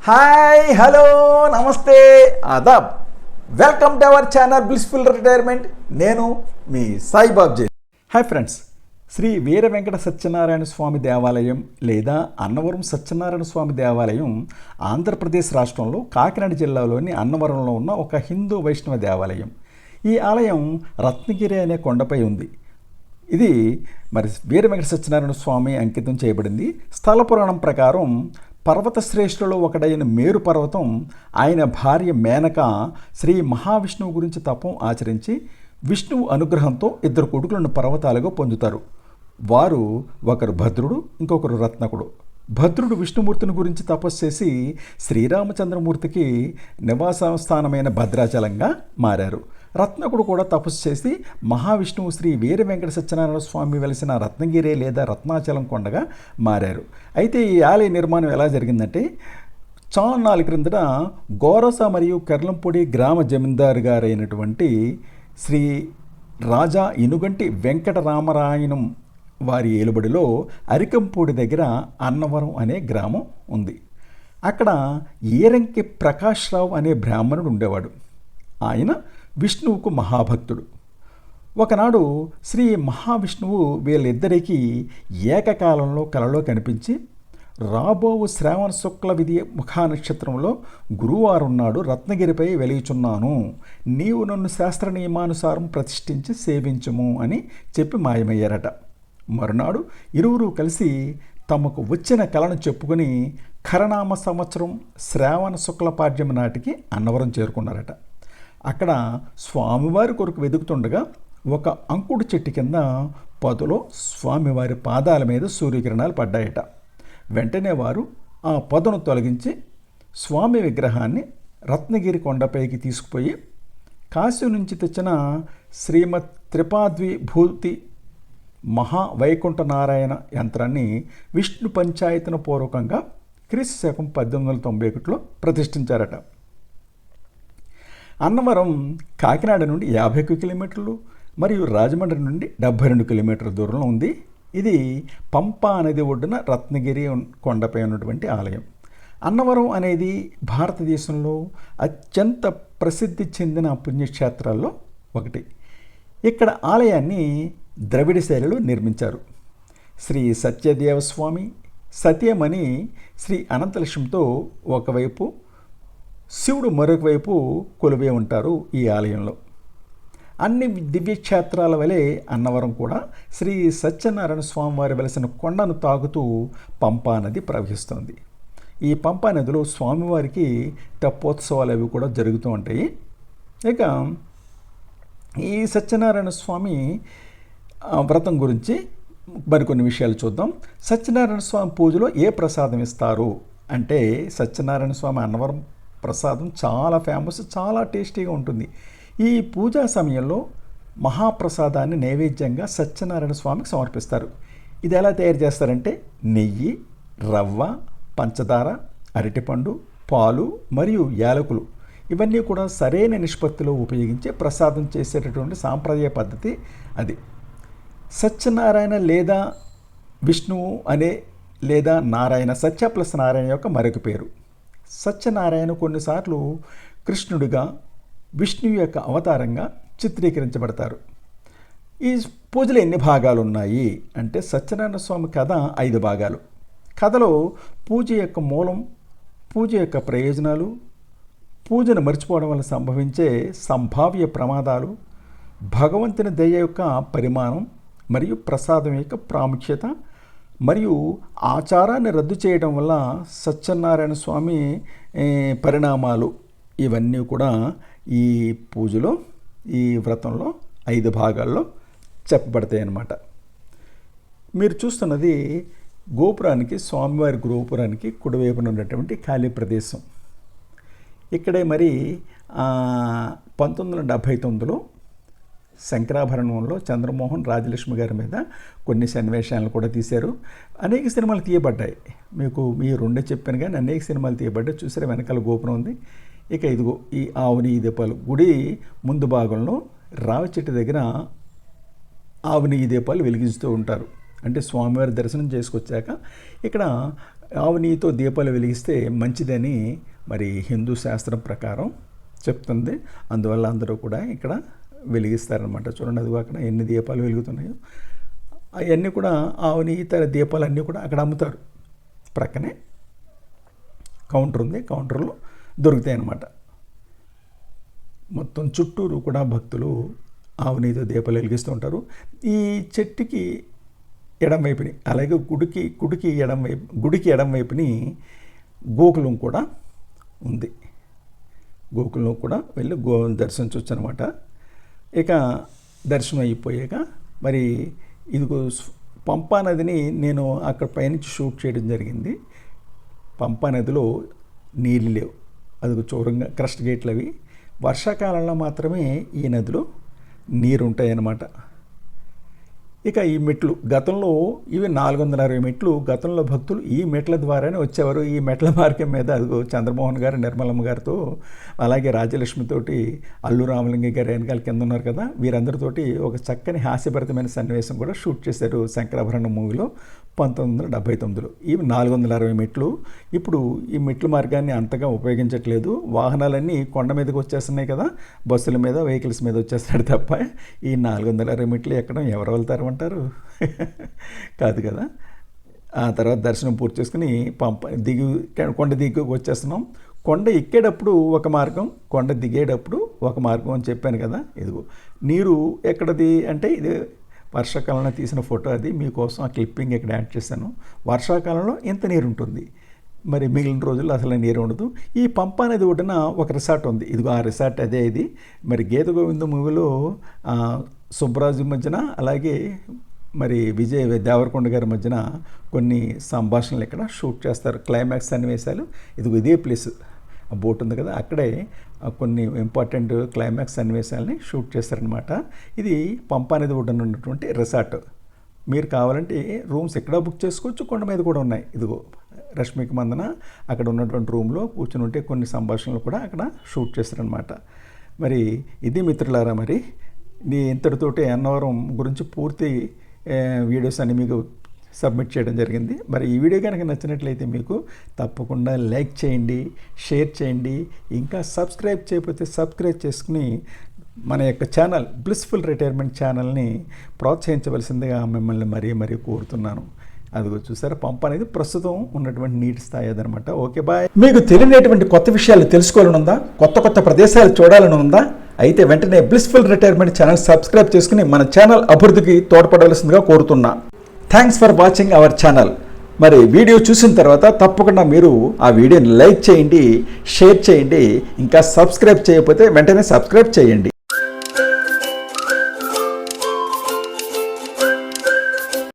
Hi hello namaste ఆదాబ్ welcome to our channel blissful retirement. నేను మీ సాయిబాబ్జీ. హాయ్ ఫ్రెండ్స్, శ్రీ వీర వెంకట సత్యనారాయణ స్వామి దేవాలయం లేదా అన్నవరం సత్యనారాయణ స్వామి దేవాలయం ఆంధ్రప్రదేశ్ రాష్ట్రంలో కాకినాడ జిల్లాలోని అన్నవరంలో ఉన్న ఒక హిందూ వైష్ణవ దేవాలయం. ఈ ఆలయం రత్నగిరి అనే కొండపై ఉంది. ఇది మరి వీర వెంకట సత్యనారాయణ స్వామి అంకితం చేయబడింది. స్థల పురాణం ప్రకారం పర్వత శ్రేష్ఠులలో ఒకడైన మేరు పర్వతం ఆయన భార్య మేనక శ్రీ మహావిష్ణువు గురించి తపం ఆచరించి విష్ణువు అనుగ్రహంతో ఇద్దరు కొడుకులను పర్వతాలుగా పొందుతారు. వారు ఒకరు భద్రుడు, ఇంకొకరు రత్నకుడు. భద్రుడు విష్ణుమూర్తిని గురించి తపస్సు చేసి శ్రీరామచంద్రమూర్తికి నివాస స్థానమైన భద్రాచలంగా మారారు. రత్నకుడు కూడా తపస్సు చేసి మహావిష్ణువు శ్రీ వీర వెంకట సత్యనారాయణ స్వామి వెలిసిన రత్నగిరి లేదా రత్నాచలం కొండగా మారారు. అయితే ఈ ఆలయ నిర్మాణం ఎలా జరిగిందంటే, చాన్నాళ్ళ క్రిందట గోరస మరియు కెర్లంపూడి గ్రామ జమీందారు గారైనటువంటి శ్రీ రాజా ఇనుగంటి వెంకటరామరాయణం వారి ఏలుబడిలో అరికంపూడి దగ్గర అన్నవరం అనే గ్రామం ఉంది. అక్కడ ఈరంకి ప్రకాశ్రావు అనే బ్రాహ్మణుడు ఉండేవాడు. ఆయన విష్ణువుకు మహాభక్తుడు. ఒకనాడు శ్రీ మహావిష్ణువు వీళ్ళిద్దరికీ ఏకకాలంలో కలలో కనిపించి, రాబోవు శ్రావణ శుక్ల విధి ముఖా నక్షత్రంలో గురువారం నాడు రత్నగిరిపై వెలియుచున్నాను, నీవు నన్ను శాస్త్ర నియమానుసారం ప్రతిష్ఠించి సేవించుము అని చెప్పి మాయమయ్యారట. మరునాడు ఇరువురు కలిసి తమకు వచ్చిన కలను చెప్పుకొని ఖరనామ సంవత్సరం శ్రావణ శుక్లపాడ్యం నాటికి అన్నవరం చేరుకున్నారట. అక్కడ స్వామివారి కొరకు వెతుకుతుండగా ఒక అంకుడు చెట్టు కింద పొదలో స్వామివారి పాదాల మీద సూర్యకిరణాలు పడ్డాయట. వెంటనే వారు ఆ పొదను తొలగించి స్వామి విగ్రహాన్ని రత్నగిరి కొండపైకి తీసుకుపోయి కాశీ నుంచి తెచ్చిన శ్రీమద్ త్రిపాద్విభూతి మహావైకుంఠ నారాయణ యంత్రాన్ని విష్ణు పంచాయతన పూర్వకంగా క్రీస్తు శకం 1891లో ప్రతిష్ఠించారట. అన్నవరం కాకినాడ నుండి 51 కిలోమీటర్లు మరియు రాజమండ్రి నుండి 72 కిలోమీటర్ల దూరంలో ఉంది. ఇది పంపా నది ఒడ్డున రత్నగిరి కొండపై ఉన్నటువంటి ఆలయం. అన్నవరం అనేది భారతదేశంలో అత్యంత ప్రసిద్ధి చెందిన పుణ్యక్షేత్రాల్లో ఒకటి. ఇక్కడ ఆలయాన్ని ద్రవిడ శైలిలో నిర్మించారు. శ్రీ సత్యదేవస్వామి సత్యమణి శ్రీ అనంతలక్ష్మితో ఒకవైపు, శివుడు మరొక వైపు కొలువై ఉంటారు ఈ ఆలయంలో. అన్ని దివ్యక్షేత్రాల వలె అన్నవరం కూడా శ్రీ సత్యనారాయణ స్వామి వారి వెలసిన కొండను తాకుతూ పంపా నది ప్రవహిస్తుంది. ఈ పంపా నదిలో స్వామివారికి తెప్పోత్సవాలు అవి కూడా జరుగుతూ ఉంటాయి. ఇక ఈ సత్యనారాయణ స్వామి వ్రతం గురించి మరికొన్ని విషయాలు చూద్దాం. సత్యనారాయణ స్వామి పూజలో ఏ ప్రసాదం ఇస్తారు అంటే, సత్యనారాయణ స్వామి అన్నవరం ప్రసాదం చాలా ఫేమస్, చాలా టేస్టీగా ఉంటుంది. ఈ పూజా సమయంలో మహాప్రసాదాన్ని నైవేద్యంగా సత్యనారాయణ స్వామికి సమర్పిస్తారు. ఇది ఎలా తయారు చేస్తారంటే, నెయ్యి, రవ్వ, పంచదార, అరటిపండు, పాలు మరియు యాలకులు ఇవన్నీ కూడా సరైన నిష్పత్తిలో ఉపయోగించి ప్రసాదం చేసేటటువంటి సాంప్రదాయ పద్ధతి అది. సత్యనారాయణ లేదా విష్ణువు అనే లేదా నారాయణ, సత్య ప్లస్ నారాయణ యొక్క మరొక పేరు. సత్యనారాయణ కొన్నిసార్లు కృష్ణుడిగా, విష్ణువు యొక్క అవతారంగా చిత్రీకరించబడతారు. ఈ పూజలో ఎన్ని భాగాలు ఉన్నాయి అంటే, సత్యనారాయణ స్వామి కథ 5 భాగాలు. కథలో పూజ యొక్క మూలం, పూజ యొక్క ప్రయోజనాలు, పూజను మర్చిపోవడం వల్ల సంభవించే సంభావ్య ప్రమాదాలు, భగవంతుని దయ యొక్క పరిమాణం మరియు ప్రసాదం యొక్క ప్రాముఖ్యత మరియు ఆచారాన్ని రద్దు చేయడం వల్ల సత్యనారాయణ స్వామి పరిణామాలు, ఇవన్నీ కూడా ఈ పూజలో, ఈ వ్రతంలో 5 భాగాల్లో చెప్పబడతాయి అన్నమాట. మీరు చూస్తున్నది గోపురానికి, స్వామివారి గోపురానికి కుడివైపున ఉన్నటువంటి ఖాళీ ప్రదేశం. ఇక్కడే మరి 1979లో శంకరాభరణంలో చంద్రమోహన్ రాజలక్ష్మి గారి మీద కొన్ని సన్నివేశాలను కూడా తీశారు. అనేక సినిమాలు తీయబడ్డాయి. మీకు మీ రెండే చెప్పాను కానీ అనేక సినిమాలు తీయబడ్డాయి. చూసారా, వెనకాల గోపురం ఉంది. ఇక ఇదిగో ఈ ఆవుని దీపాలు గుడి ముందు భాగంలో రావి చెట్టు దగ్గర ఆవుని దీపాలు వెలిగిస్తూ ఉంటారు. అంటే స్వామివారి దర్శనం చేసుకొచ్చాక ఇక్కడ ఆవు నెయ్యితో దీపాలు వెలిగిస్తే మంచిదని మరి హిందూ శాస్త్రం ప్రకారం చెప్తుంది. అందువల్ల అందరూ కూడా ఇక్కడ వెలిగిస్తారనమాట. చూడండి, అది అక్కడ ఎన్ని దీపాలు వెలుగుతున్నాయో అవన్నీ కూడా ఆవు నెయ్యి దీపాలన్నీ కూడా అక్కడ అమ్ముతారు. ప్రక్కనే కౌంటర్ ఉంది, కౌంటర్లో దొరుకుతాయి అన్నమాట. మొత్తం చుట్టూరు కూడా భక్తులు ఆవు నెయ్యితో దీపాలు వెలిగిస్తూ ఉంటారు. ఈ చెట్టుకి ఎడం వైపుని, అలాగే గుడికి ఎడం వైపుని గోకులం కూడా ఉంది. గోకులం కూడా వెళ్ళి దర్శించవచ్చు అనమాట. ఇక దర్శనం అయిపోయాక మరి ఇదిగో పంపా నదిని నేను అక్కడ పైనుంచి షూట్ చేయడం జరిగింది. పంపా నదిలో నీళ్ళు లేవు, అది చూరంగా క్రస్ట్ గేట్లు అవి. వర్షాకాలంలో మాత్రమే ఈ నదిలో నీరు ఉంటాయన్నమాట. ఇక ఈ మెట్లు గతంలో ఇవి 460 మెట్లు. గతంలో భక్తులు ఈ మెట్ల ద్వారానే వచ్చేవారు. ఈ మెట్ల మార్గం మీద అదిగో చంద్రమోహన్ గారు, నిర్మలమ్మ గారితో, అలాగే రాజలక్ష్మితోటి, అల్లు రామలింగ గారు వెనకాల కింద ఉన్నారు కదా, వీరందరితోటి ఒక చక్కని హాస్యభరితమైన సన్నివేశం కూడా షూట్ చేశారు శంకరాభరణం మూవీలో 1979లో. ఇవి 460 మెట్లు. ఇప్పుడు ఈ మెట్ల మార్గాన్ని అంతగా ఉపయోగించట్లేదు. వాహనాలన్నీ కొండ మీదకి వచ్చేస్తున్నాయి కదా, బస్సుల మీద, వెహికల్స్ మీద వచ్చేస్తాడు తప్ప ఈ 460 మెట్లు ఎక్కడం ఎవరు వెళ్తారు అంటారు? కాదు కదా. ఆ తర్వాత దర్శనం పూర్తి చేసుకుని కొండ దిగి వచ్చేస్తున్నాం. కొండ ఎక్కేటప్పుడు ఒక మార్గం, కొండ దిగేటప్పుడు ఒక మార్గం అని చెప్పాను కదా. ఇదిగో నీరు ఎక్కడది అంటే ఇది వర్షాకాలంలో తీసిన ఫోటో, అది మీకోసం ఆ క్లిప్పింగ్ ఇక్కడ యాడ్ చేశాను. వర్షాకాలంలో ఇంత నీరు ఉంటుంది, మరి మిగిలిన రోజుల్లో అసలు నీరు ఉండదు. ఈ పంపా నది ఒడ్డున ఒక రిసార్ట్ ఉంది. ఇదిగో ఆ రిసార్ట్ అదే ఇది. మరి గీత గోవింద మూవీలో సుబ్బరాజు మధ్యన, అలాగే మరి విజయ్ దేవరకొండ గారి మధ్యన కొన్ని సంభాషణలు ఇక్కడ షూట్ చేస్తారు, క్లైమాక్స్ సన్నివేశాలు. ఇదే ప్లేస్, ఆ బోట్ ఉంది కదా, అక్కడే కొన్ని ఇంపార్టెంట్ క్లైమాక్స్ సన్నివేశాలని షూట్ చేస్తారనమాట. ఇది పంపా నది ఒడ్డున ఉన్నటువంటి రిసార్ట్. మీరు కావాలంటే రూమ్స్ ఎక్కడ బుక్ చేసుకోవచ్చు, కొండ మీద కూడా ఉన్నాయి. ఇదిగో రష్మిక మందన అక్కడ ఉన్నటువంటి రూమ్లో కూర్చుని ఉంటే కొన్ని సంభాషణలు కూడా అక్కడ షూట్ చేస్తారనమాట. మరి ఇది మిత్రులారా, మరి ఇంతటితోటి అన్నవరం గురించి పూర్తి వీడియోస్ అన్ని మీకు సబ్మిట్ చేయడం జరిగింది. మరి ఈ వీడియో కనుక నచ్చినట్లయితే మీకు తప్పకుండా లైక్ చేయండి, షేర్ చేయండి. ఇంకా సబ్స్క్రైబ్ చేయకపోతే సబ్స్క్రైబ్ చేసుకుని మన యొక్క ఛానల్ బ్లిస్ఫుల్ రిటైర్మెంట్ ఛానల్ని ప్రోత్సహించవలసిందిగా మిమ్మల్ని మరీ కోరుతున్నాను. అదిగో చూసారా, పంప్ అనేది ప్రస్తుతం ఉన్నటువంటి నీటి స్థాయి అదనమాట. Okay, bye. మీకు తెలియనటువంటి కొత్త విషయాలు తెలుసుకోవాలని ఉందా, కొత్త ప్రదేశాలు చూడాలని ఉందా, అయితే వెంటనే బ్లిస్ఫుల్ రిటైర్మెంట్ ఛానల్ సబ్స్క్రైబ్ చేసుకుని మన ఛానల్ అభివృద్ధికి తోడ్పడవలసిందిగా కోరుతున్నా. Thanks for watching our channel. మరి వీడియో చూసిన తర్వాత తప్పకుండా మీరు ఆ వీడియోని లైక్ చేయండి, షేర్ చేయండి. ఇంకా సబ్స్క్రైబ్ చేయకపోతే వెంటనే సబ్స్క్రైబ్ చేయండి.